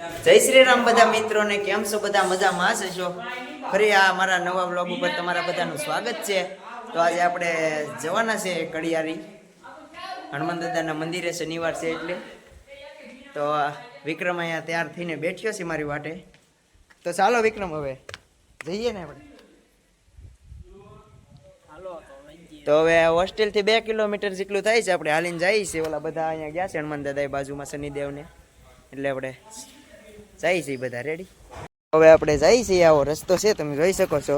જય શ્રી રામ બધા મિત્રોને, કેમ છો બધા? મજામાં હશો? ફરી આ મારા નવા બ્લોગ ઉપર તમારા બધાનું સ્વાગત છે. તો આજે આપણે જવાના છે કડિયારી હનુમાન દાદાના મંદિરે, શનિવાર છે એટલે. તો વિક્રમ અહીંયા તૈયાર થઈને બેઠ્યો છે મારી વાટે. તો ચાલો વિક્રમ, હવે જઈએ ને આપણે. તો હવે હોસ્ટેલથી 2 કિલોમીટર જેટલું થાય છે, આપણે હાલીને જઈએ છીએ. ઓલા બધા અહીંયા ગયા છે હનુમાન દાદા બાજુમાં શનિદેવને, એટલે આપણે જઈએ છીએ બધા રેડી. હવે આપણે જઈએ છીએ, આવો રસ્તો છે તમે જોઈ શકો છો.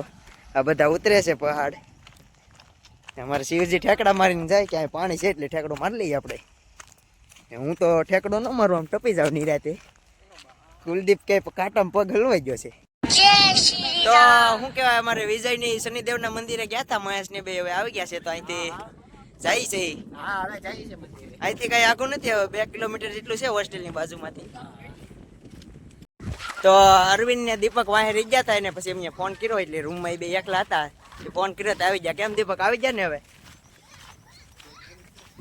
આ બધા ઉતરે છે પહાડ. અમારે શિવજી ઠેકડા મારીને જાય, ક્યાંય પાણી છે એટલે ઠેકડો મારી લઈએ આપણે. હું તો ઠેકડો ન મારું, આમ ટપી જાવ નિરાતે. કુલદીપ કે કાંટામાં પગ હલવાઈ ગયો છે. તો શું કહેવાય, અમારે વિજયની શનિદેવના મંદિરે ગયા હતા મહેશ ને બે, હવે આવી ગયા છે. તો અહીંથી જાય છે, અહીંથી કઈ આગું નથી, હવે 2 કિલોમીટર જેટલું છે હોસ્ટેલની બાજુમાંથી. તો અરવિંદ ને દીપક વાહે રહી ગયા હતા, એને પછી એમને ફોન કર્યો, એટલે રૂમમાં બે એકલા હતા. ફોન કર્યો તો આવી ગયા. કેમ દીપક, આવી ગયા ને? હવે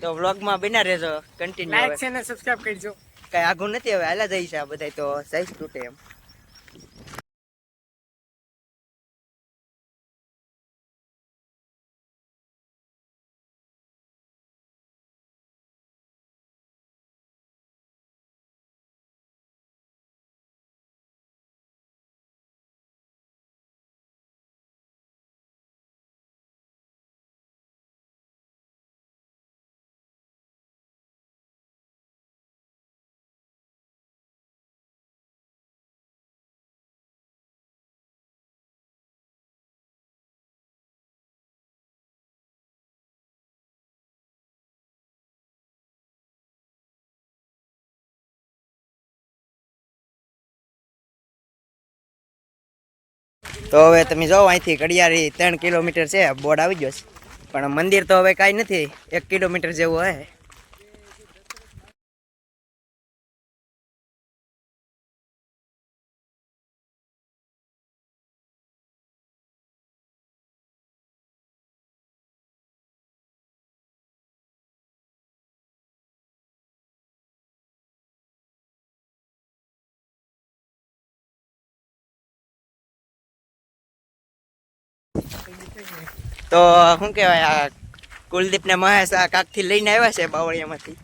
તો વ્લોગમાં બના રહેજો, કન્ટિન્યુ. લાઈક છે ને સબસ્ક્રાઇબ કરજો. કઈ આગું નથી, હવે હાલા જઈ છે આ બધા. તો જઈશ તૂટે એમ. તો હવે તમે જાઓ, અહીંથી કડિયારી 3 કિલોમીટર છે, બોર્ડ આવી ગયો છે. પણ મંદિર તો હવે કાંઈ નથી, 1 કિલોમીટર જેવું હે. તો શું કહેવાય, આ કુલદીપ ને મહેશ આ કાકથી લઈને આવ્યા છે બાવળિયામાંથી.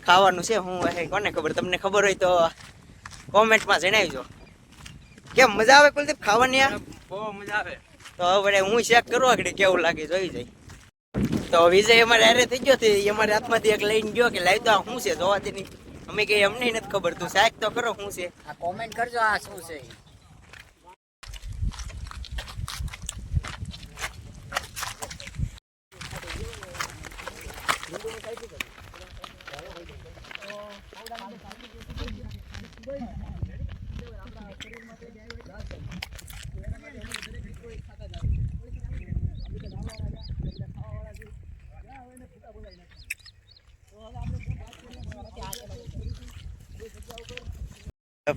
ખાવાનું છે, હું હે કોને ખબર. તમને ખબર હોય તો કોમેન્ટમાં જણાવજો. કેમ મજા આવે કુલદીપ ખાવાની? બહુ મજા આવે. તો હવે હું ચેક કરવા આગળ કેવું લાગે જોઈ જાય. તો વિજય અમારે હારે થઈ ગયો છે, અમારે હાથમાંથી એક લઈને ગયો કે લાવી તો આ શું છે જોવા દે. અમે કઈ અમને નથી ખબર, તું સાહેબ તો કરો શું છે. આ કોમેન્ટ કરજો આ શું છે.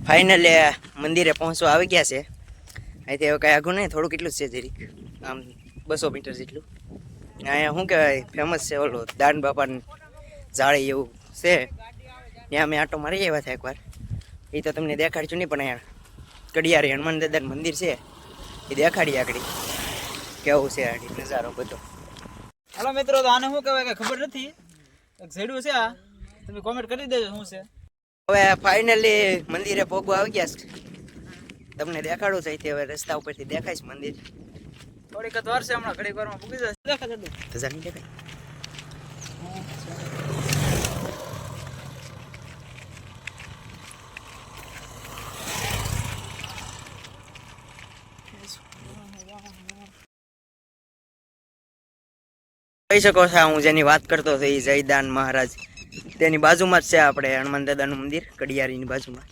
ફાઇનલી મંદિરે પહોંચવા આવી ગયા છે. અહીંથી હવે કાંઈ આગું નહીં, થોડું કેટલું છે જરીક, આમ 200 મીટર જેટલું. અહીંયા શું કહેવાય, ફેમસ છે ઓલું દાન બાપાનું જાળી એવું છે. ત્યાં અમે આટો મારી આવ્યા હતા એકવાર. એ તો તમને દેખાડશું નહીં, પણ અહીંયા કડિયારી હનુમાન દાદાનું મંદિર છે, એ દેખાડી આગળ કેવું છે આ નજારો બધો. હાલો મિત્રો, તો આને શું કહેવાય કે ખબર નથી, એક ઝેડું છે આ, તમે કોમેન્ટ કરી દેજો શું છે. હવે ફાઇનલી મંદિરે પોગવા આવી ગયા છે. તમને દેખાડું છે, હવે રસ્તા ઉપરથી દેખાય છે મંદિર. થોડીક જ વાર છે, હમણાં ઘડીક વારમાં પૂગી જશે. દેખાય નહીં દેખાય. કહી શકો છો, હું જેની વાત કરતો હતો એ જયદાન મહારાજ, તેની બાજુમાં જ છે આપણે હનુમાન દાદાનું મંદિર, કડિયારીની બાજુમાં.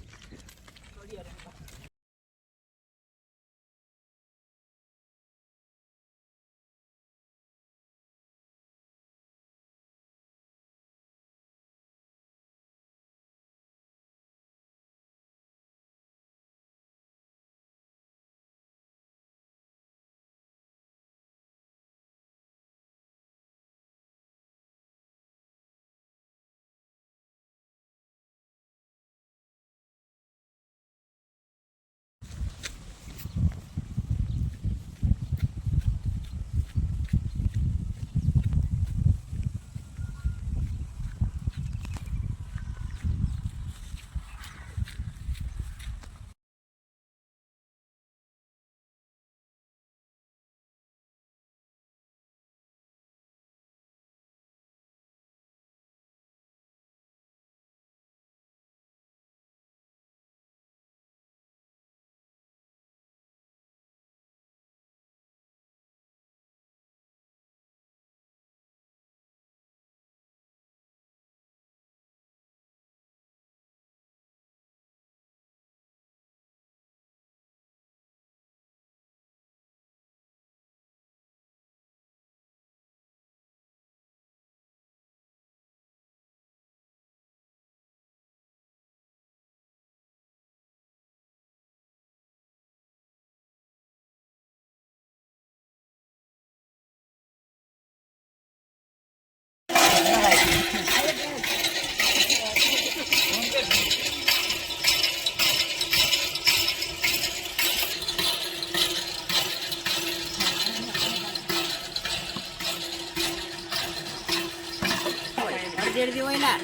હોય ના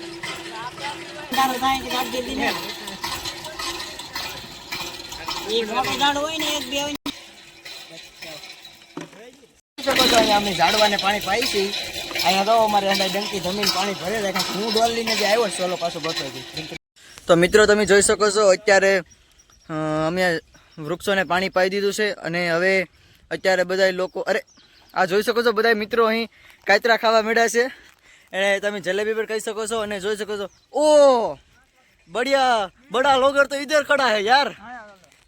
ઝાડ થાય કે કાઢી દીધી ને એક મોટો ઝાડ હોય ને એક બે હોય શકો છો અહીંયા અમે ઝાડવાને પાણી પાઈ છીએ. અહીંયા તો અમારે અંદર ડંકી જમીન પાણી ભરે રાખે. હું ડોલ લઈને જે આવ્યો છું ચાલો પાછો બતાવી. તો મિત્રો તમે જોઈ શકો છો અત્યારે અમે વૃક્ષોને પાણી પાઈ દીધું છે અને હવે અત્યારે બધા લોકો આ જોઈ શકો છો બધા મિત્રો અહીં કાતરા ખાવા મળ્યા છે. એને તમે જલેબી પણ કહી શકો છો અને જોઈ શકો છો ઓ બડા લોગર તો ઇધર ખડા હે યાર.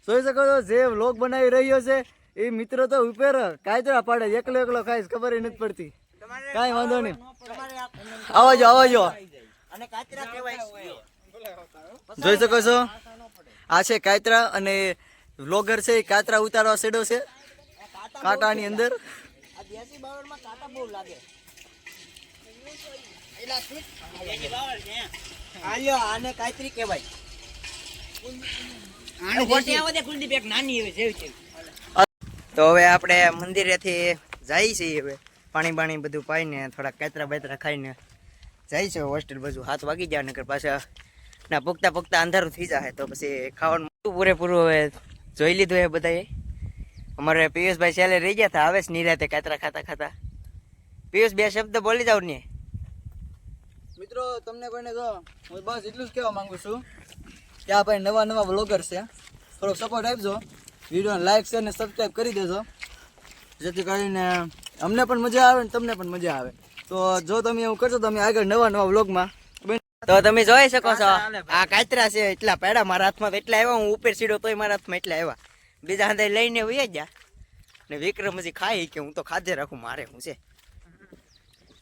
જોઈ શકો છો જે વ્લોગ બનાવી રહ્યો છે એ મિત્રો તો ઉપર કાતરા પાડે એકલો ખાઈશ ખબર નથી પડતી. કાંઈ વાંધો નહીં આવાજો અને કાચરા કહેવાય જોઈ શકો છો આ છે કાતરા અને વ્લોગર છે એ કાતરા ઉતારવા સેડો છે કાંટાની અંદર. આ દેશી બાવળમાં કાંટા બહુ લાગે આલ્યો આને કાતરી કહેવાય આને દેશી આવો દે કુલદીપ એક નાની એવી જેવી છે. તો હવે આપણે મંદિરેથી જઈએ છીએ. હવે પાણી બધું પાઈને થોડા કાતરા બાતરા ખાઈને જાય છે હોસ્ટેલ બાજુ. 7 વાગી જાય નકર પાછા ના પોગતા અંધારું થઈ જાય તો પછી ખાવાનું પૂરેપૂરું હવે જોઈ લીધું એ બધાએ. અમારે પિયુષભાઈ છેલ્લે રહી ગયા હતા આવે છે નિરાતે કાતરા ખાતા. પિયુષ 2 શબ્દ બોલી જાવ ને. મિત્રો તમને કોઈને જો હું બસ એટલું જ કહેવા માંગુ છું કે આ ભાઈ નવા વ્લોગર છે, થોડોક સપોર્ટ આપજો, વિડીયોને લાઈક શેર ને સબસ્ક્રાઈબ કરી દેજો જેથી કરીને અમને પણ મજા આવે ને તમને પણ મજા આવે. તો જો તમે એવું કરશો તો અમે આગળ નવા વ્લોગમાં. તો તમે જોઈ શકો છો આ કાતરા છે એટલા પેડા મારા હાથમાં એટલા આવ્યા. હું ઉપર સીડો તોય મારા હાથમાં એટલા આવ્યા. બીજા હાથે લઈને વયા ગયા ને વિક્રમ હજી ખાઈ કે હું તો ખાધે રાખું મારે હું છે.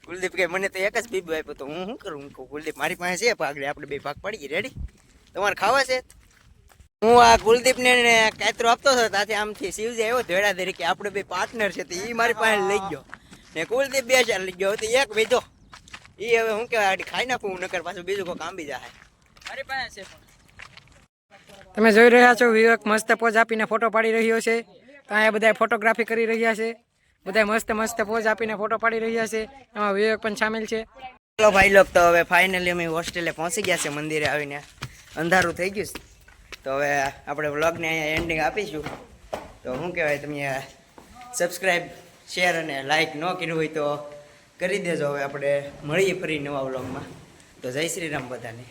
કુલદીપ કે મને તો એક જ બીબુ આપ્યો તો હું શું કરું. કુલદીપ મારી પાસે છે પાઘડે આપણે 2 ભાગ પડી ગઈ. રેડી તમારે ખાવા છે? હું આ કુલદીપને કાતરો આપતો હતો ત્યાંથી આમથી શિવજી આવ્યો ધોળા તરીકે આપણે 2 પાર્ટનર છે તો એ મારી પાસે લઈ ગયો ને કુલદીપ 2 ચાર લઈ ગયો તો એક વેચો એ હવે હું કહેવાય ખાઈ નાખું નકર પાછું બીજું કોઈ કામ બી જાય. મારી પાસે છે તમે જોઈ રહ્યા છો વિવેક મસ્ત પોઝ આપીને ફોટો પાડી રહ્યો છે. તો અહીંયા બધા ફોટોગ્રાફી કરી રહ્યા છે. બધા મસ્ત પોઝ આપીને ફોટો પાડી રહ્યા છે. એમાં વિવેક પણ સામેલ છે. ચલો ભાઈ લોક તો હવે ફાઇનલી અમે હોસ્ટેલે પહોંચી ગયા છે. મંદિરે આવીને અંધારું થઈ ગયું છે તો હવે આપણે વ્લોગને અહીંયા એન્ડિંગ આપીશું. તો શું કહેવાય તમે સબસ્ક્રાઈબ શેર અને લાઈક ન કર્યું હોય તો કરી દેજો. હવે આપણે મળીએ ફરી નવા વ્લોગમાં. તો જય શ્રી રામ બધાને.